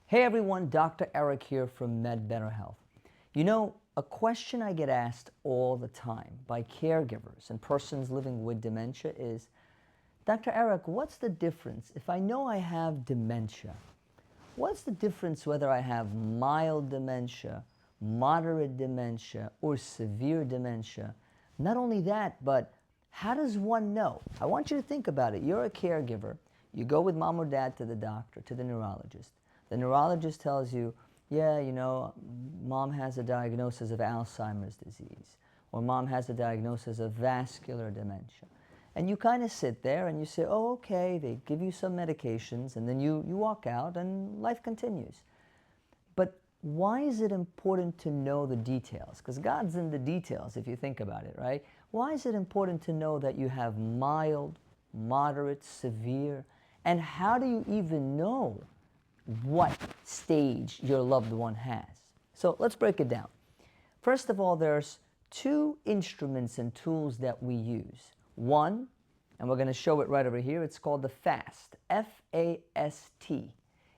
Hey everyone, Dr. Eric here from MedBetterHealth. You know, a question I get asked all the time by caregivers and persons living with dementia is, Dr. Eric, what's the difference if I know I have dementia? What's the difference whether I have mild dementia, moderate dementia, or severe dementia? Not only that, but how does one know? I want you to think about it. You're a caregiver. You go with mom or dad to the doctor, to the neurologist. The neurologist tells you, yeah, you know, mom has a diagnosis of Alzheimer's disease, or mom has a diagnosis of vascular dementia. And you kind of sit there and you say, oh, okay, they give you some medications, and then you walk out and life continues. But why is it important to know the details? Because God's in the details, if you think about it, right? Why is it important to know that you have mild, moderate, severe? And how do you even know what stage your loved one has? So let's break it down. First of all, there's two instruments and tools that we use. One, and we're going to show it right over here, it's called the FAST, F-A-S-T.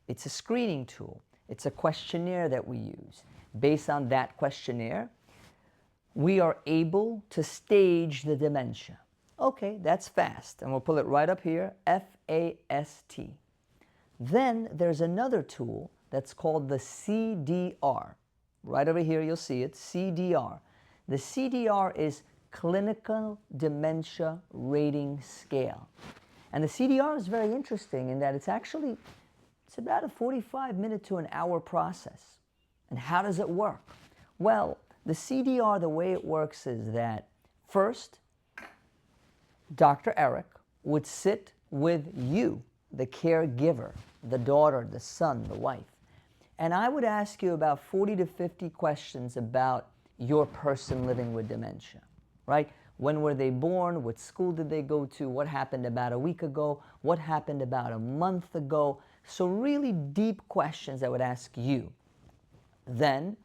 It's a screening tool. It's a questionnaire that we use. Based on that questionnaire, we are able to stage the dementia. Okay, that's FAST, and we'll pull it right up here, F-A-S-T. Then there's another tool that's called the CDR. Right over here, you'll see it, CDR. The CDR is Clinical Dementia Rating Scale. And the CDR is very interesting in that it's about a 45-minute to an hour process. And how does it work? Well, the CDR, the way it works is that first, Dr. Eric would sit with you, the caregiver, the daughter, the son, the wife. And I would ask you about 40 to 50 questions about your person living with dementia, right? When were they born? What school did they go to? What happened about a week ago? What happened about a month ago? So really deep questions I would ask you. Then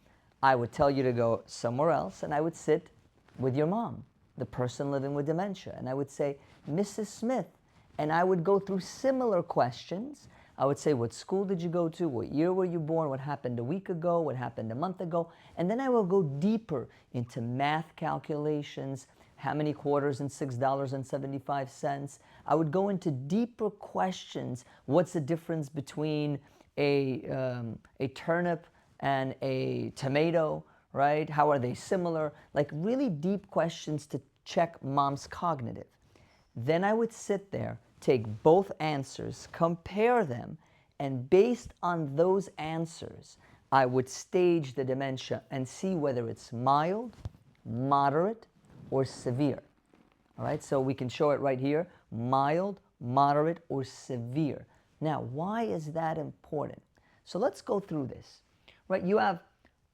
I would tell you to go somewhere else, and I would sit with your mom, the person living with dementia, and I would say, Mrs. Smith, and I would go through similar questions. I would say, what school did you go to? What year were you born? What happened a week ago? What happened a month ago? And then I will go deeper into math calculations, how many quarters in $6.75. I would go into deeper questions. What's the difference between a turnip and a tomato, right? How are they similar? Like really deep questions to check mom's cognitive. Then I would sit there, take both answers, compare them, and based on those answers, I would stage the dementia and see whether it's mild, moderate, or severe. All right, so we can show it right here, mild, moderate, or severe. Now, why is that important? So let's go through this. Right, you have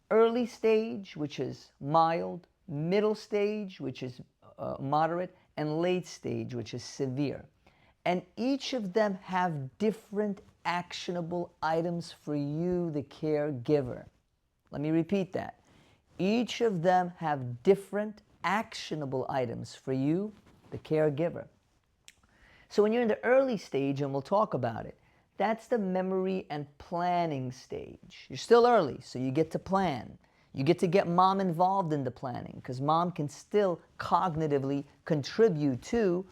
early stage, which is mild, middle stage, which is moderate, and late stage, which is severe. And each of them have different actionable items for you, the caregiver. Let me repeat that. Each of them have different actionable items for you, the caregiver. So when you're in the early stage, and we'll talk about it, that's the memory and planning stage. You're still early, so you get to plan. You get to get mom involved in the planning because mom can still cognitively contribute to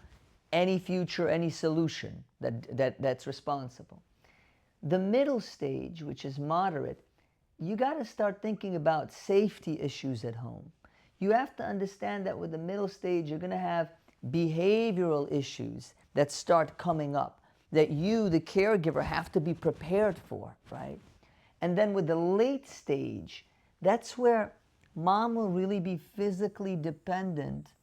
any future, any solution that's responsible. The middle stage, which is moderate, you got to start thinking about safety issues at home. You have to understand that with the middle stage, you're going to have behavioral issues that start coming up that you, the caregiver, have to be prepared for, right? And then with the late stage, that's where mom will really be physically dependent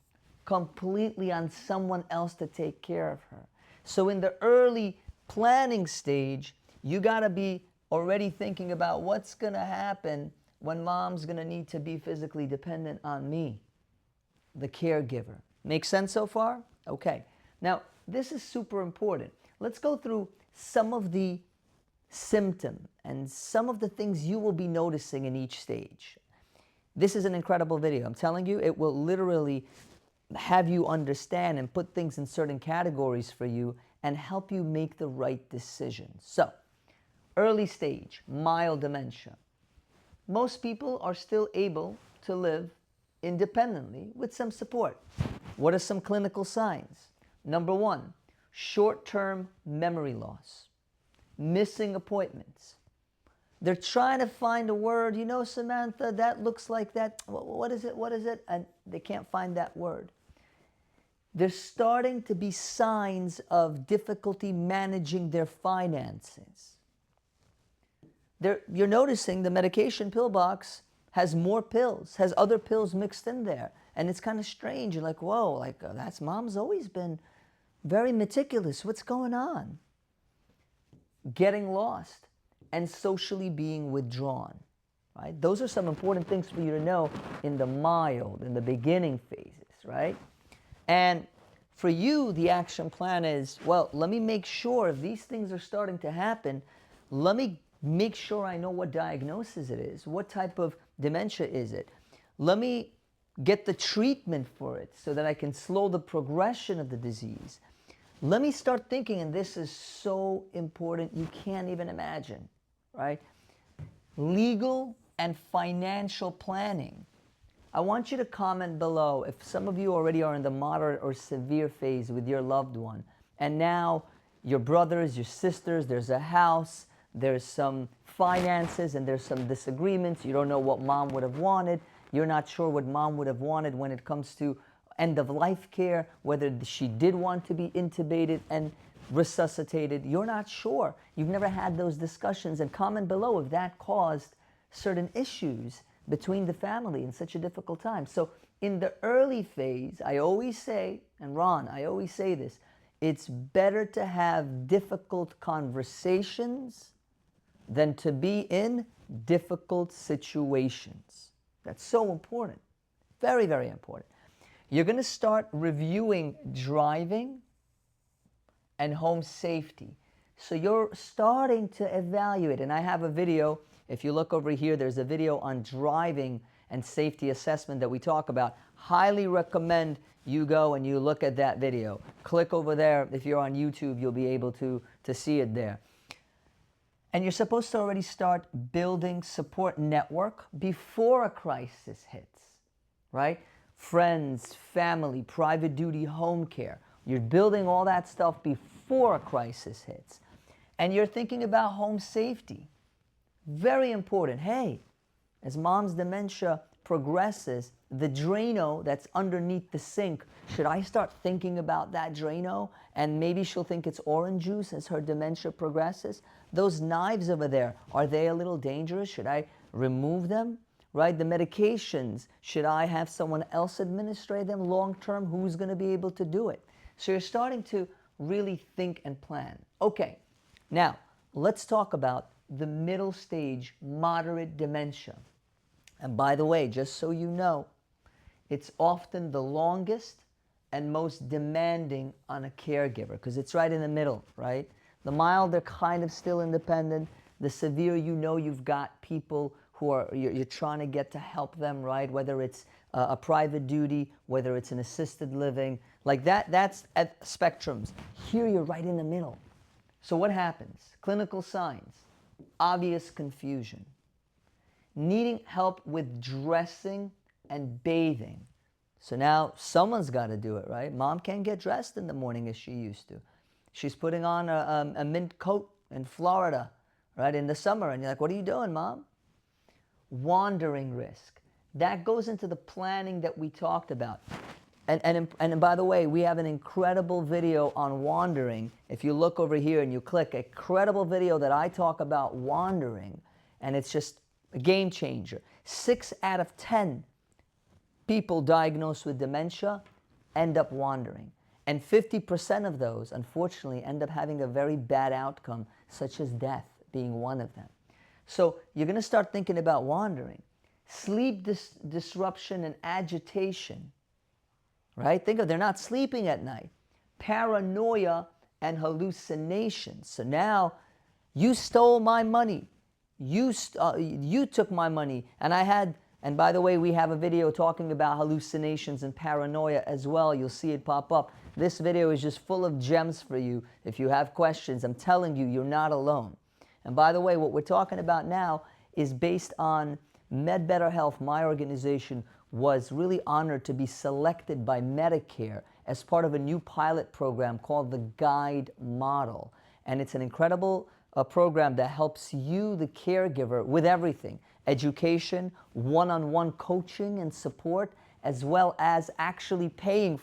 completely on someone else to take care of her. So in the early planning stage, you got to be already thinking about what's going to happen when mom's going to need to be physically dependent on me, the caregiver. Make sense so far? Okay. Now, this is super important. Let's go through some of the symptoms and some of the things you will be noticing in each stage. This is an incredible video. I'm telling you, it will literally have you understand and put things in certain categories for you and help you make the right decisions. So, Early stage, mild dementia. Most people are still able to live independently with some support. What are some clinical signs? Number one, short-term memory loss, missing appointments. They're trying to find a word, you know, Samantha, that looks like that. What is it? What is it? And they can't find that word. There's starting to be signs of difficulty managing their finances. You're noticing the medication pill box has more pills, has other pills mixed in there. And it's kind of strange. You're like, whoa, like that's mom's always been very meticulous. What's going on? Getting lost and socially being withdrawn, right? Those are some important things for you to know in the mild, in the beginning phases, right? And for you, the action plan is, well, let me make sure if these things are starting to happen, let me make sure I know what diagnosis it is. What type of dementia is it? Let me get the treatment for it so that I can slow the progression of the disease. Let me start thinking, and this is so important, you can't even imagine, right? Legal and financial planning. I want you to comment below if some of you already are in the moderate or severe phase with your loved one, and now your brothers, your sisters, there's a house, there's some finances, and there's some disagreements. You don't know what mom would have wanted. You're not sure what mom would have wanted when it comes to end-of-life care, whether she did want to be intubated and resuscitated. You're not sure. You've never had those discussions. And comment below if that caused certain issues between the family in such a difficult time. So in the early phase, I always say, and Ron, I always say this, it's better to have difficult conversations than to be in difficult situations. That's so important. Very, very important. You're going to start reviewing driving and home safety. So you're starting to evaluate, and I have a video. If you look over here, there's a video on driving and safety assessment that we talk about. Highly recommend you go and you look at that video. Click over there. If you're on YouTube, you'll be able to see it there. And you're supposed to already start building support network before a crisis hits, right? Friends, family, private duty home care. You're building all that stuff before a crisis hits. And you're thinking about home safety. Very important. Hey, as mom's dementia progresses, the Drano that's underneath the sink, should I start thinking about that Drano? And maybe she'll think it's orange juice as her dementia progresses. Those knives over there, are they a little dangerous? Should I remove them? Right? The medications, should I have someone else administer them long term? Who's going to be able to do it? So you're starting to really think and plan. Okay, now let's talk about the middle stage, moderate dementia. And by the way, just so you know, it's often the longest and most demanding on a caregiver because it's right in the middle, right? The mild, they're kind of still independent. The severe, you know you've got people who are, you're trying to get to help them, right? Whether it's a private duty, whether it's an assisted living, like that's at spectrums. Here you're right in the middle. So what happens? Clinical signs, obvious confusion, needing help with dressing and bathing. So now someone's got to do it, right? Mom can't get dressed in the morning as she used to. She's putting on a mint coat in Florida, right, in the summer. And you're like, what are you doing, Mom? Wandering risk. That goes into the planning that we talked about. And by the way, we have an incredible video on wandering. If you look over here and you click, a credible video that I talk about wandering, and it's just a game changer. 6 out of 10 people diagnosed with dementia end up wandering. And 50% of those, unfortunately, end up having a very bad outcome, such as death being one of them. So you're going to start thinking about wandering. Sleep disruption and agitation, right? Think of, they're not sleeping at night. Paranoia and hallucinations. So now you stole my money. You took my money. And by the way, we have a video talking about hallucinations and paranoia as well. You'll see it pop up. This video is just full of gems for you. If you have questions, I'm telling you, you're not alone. And by the way, what we're talking about now is based on MedBetterHealth. My organization was really honored to be selected by Medicare as part of a new pilot program called the Guide Model. And it's an incredible program that helps you, the caregiver, with everything: education, one-on-one coaching and support, as well as actually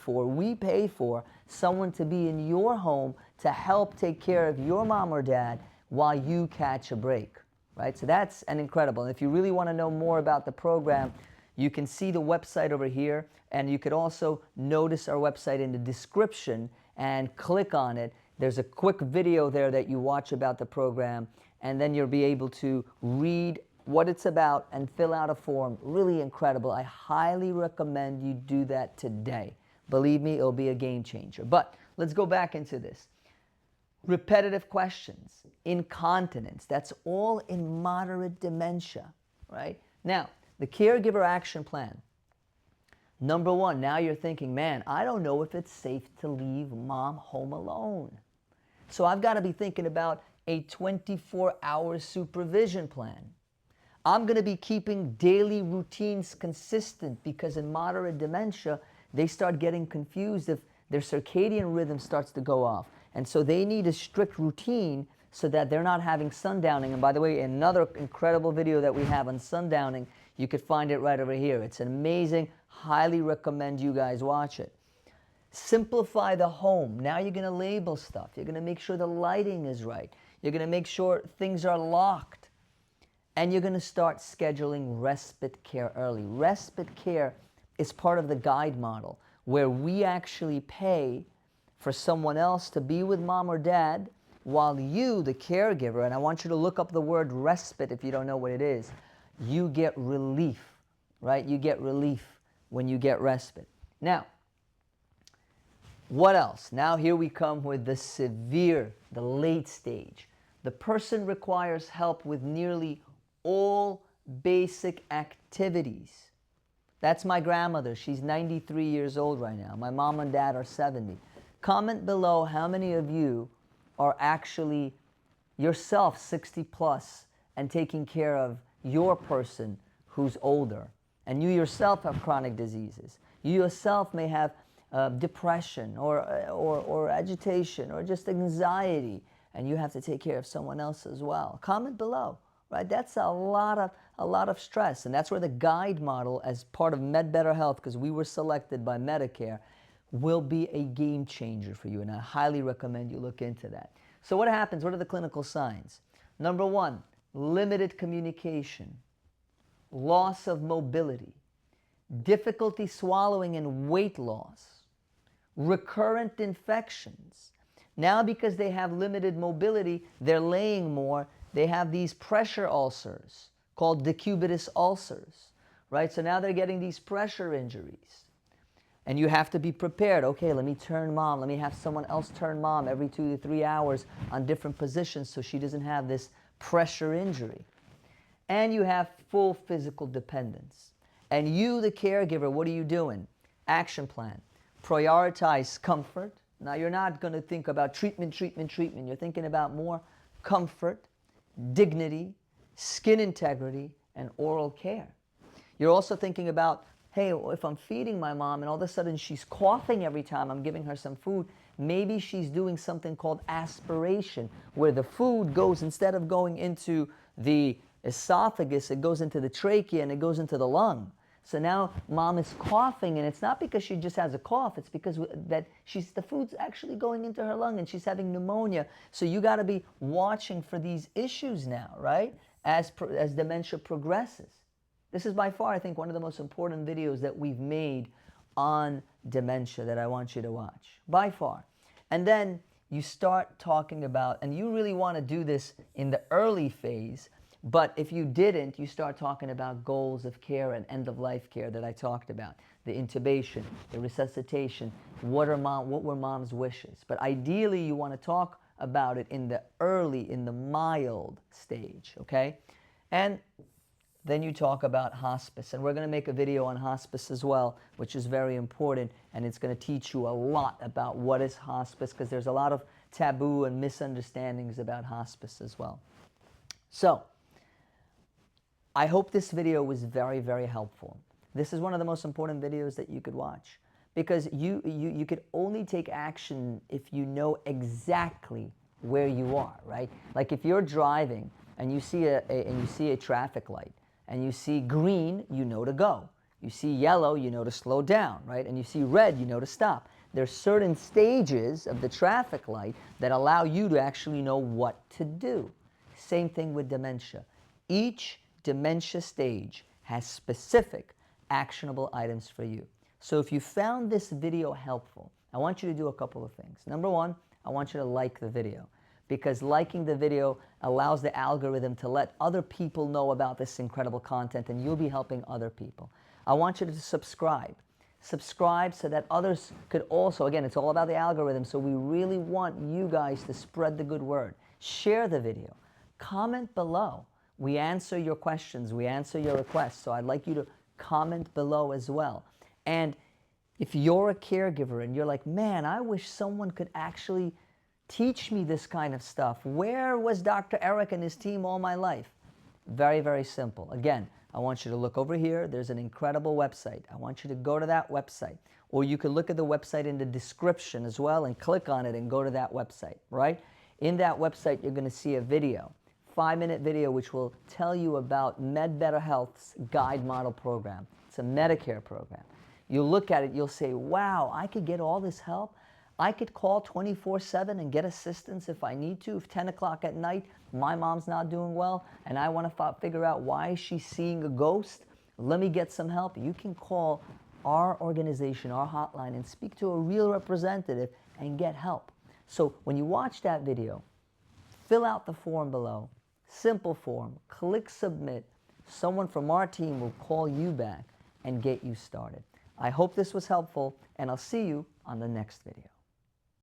we pay for someone to be in your home to help take care of your mom or dad while you catch a break, right? So that's an incredible. And if you really want to know more about the program, you can see the website over here, and you could also notice our website in the description and click on it. There's a quick video there that you watch about the program, and then you'll be able to read what it's about and fill out a form. Really incredible. I highly recommend you do that today. Believe me, it'll be a game changer. But let's go back into this. Repetitive questions, incontinence, that's all in moderate dementia, right? Now, the caregiver action plan. Number one, now you're thinking, man, I don't know if it's safe to leave mom home alone. So I've got to be thinking about a 24-hour supervision plan. I'm going to be keeping daily routines consistent, because in moderate dementia, they start getting confused if their circadian rhythm starts to go off. And so they need a strict routine so that they're not having sundowning. And by the way, another incredible video that we have on sundowning, you could find it right over here. It's amazing. Highly recommend you guys watch it. Simplify the home. Now you're going to label stuff. You're going to make sure the lighting is right. You're going to make sure things are locked. And you're going to start scheduling respite care early. Respite care is part of the Guide Model, where we actually pay for someone else to be with mom or dad while you, the caregiver, and I want you to look up the word respite if you don't know what it is, you get relief, right? You get relief when you get respite. Now, what else? Now here we come with the severe, the late stage. The person requires help with nearly all basic activities. That's my grandmother. She's 93 years old right now. My mom and dad are 70. Comment below how many of you are actually yourself 60 plus and taking care of your person who's older. And you yourself have chronic diseases. You yourself may have depression or agitation or just anxiety, and you have to take care of someone else as well. Comment below, right? That's a lot of stress, and that's where the Guide Model, as part of MedBetterHealth, because we were selected by Medicare, will be a game changer for you, and I highly recommend you look into that. So what happens? What are the clinical signs? Number one, limited communication, loss of mobility, difficulty swallowing and weight loss, recurrent infections. Now, because they have limited mobility, they're laying more, they have these pressure ulcers called decubitus ulcers, right? So now they're getting these pressure injuries. And you have to be prepared. Okay, let me turn mom. Let me have someone else turn mom every 2 to 3 hours on different positions so she doesn't have this pressure injury. And you have full physical dependence. And you, the caregiver, what are you doing? Action plan. Prioritize comfort. Now, you're not going to think about treatment. You're thinking about more comfort, dignity, skin integrity, and oral care. You're also thinking about, hey, if I'm feeding my mom and all of a sudden she's coughing every time I'm giving her some food, maybe she's doing something called aspiration, where the food goes, instead of going into the esophagus, it goes into the trachea and it goes into the lung. So now mom is coughing, and it's not because she just has a cough, it's because the food's actually going into her lung and she's having pneumonia. So you got to be watching for these issues now, right? As dementia progresses. This is by far, I think, one of the most important videos that we've made on dementia that I want you to watch, by far. And then you start talking about, and you really want to do this in the early phase, but if you didn't, you start talking about goals of care and end-of-life care that I talked about, the intubation, the resuscitation, what were mom's wishes. But ideally, you want to talk about it in the mild stage, okay? And then you talk about hospice, and we're going to make a video on hospice as well, which is very important, and it's going to teach you a lot about what is hospice, because there's a lot of taboo and misunderstandings about hospice as well. So, I hope this video was very, very helpful. This is one of the most important videos that you could watch because you could only take action if you know exactly where you are, right? Like if you're driving and you see a traffic light and you see green, you know to go. You see yellow, you know to slow down, right? And you see red, you know to stop. There's certain stages of the traffic light that allow you to actually know what to do. Same thing with dementia. Each dementia stage has specific actionable items for you. So if you found this video helpful, I want you to do a couple of things. Number one, I want you to like the video because liking the video allows the algorithm to let other people know about this incredible content and you'll be helping other people. I want you to subscribe. Subscribe so that others could also, again, it's all about the algorithm, so we really want you guys to spread the good word. Share the video. Comment below. We answer your questions. We answer your requests. So I'd like you to comment below as well. And if you're a caregiver and you're like, man, I wish someone could actually teach me this kind of stuff. Where was Dr. Eric and his team all my life? Very, very simple. Again, I want you to look over here. There's an incredible website. I want you to go to that website. Or you can look at the website in the description as well and click on it and go to that website, right? In that website, you're going to see a video, 5-minute video, which will tell you about MedBetterHealth's Guide Model Program. It's a Medicare program. You'll look at it, you'll say, wow, I could get all this help. I could call 24/7 and get assistance if I need to. If 10 o'clock at night, my mom's not doing well, and I want to figure out why she's seeing a ghost, let me get some help. You can call our organization, our hotline, and speak to a real representative and get help. So when you watch that video, fill out the form below, simple form, click submit. Someone from our team will call you back and get you started. I hope this was helpful, and I'll see you on the next video.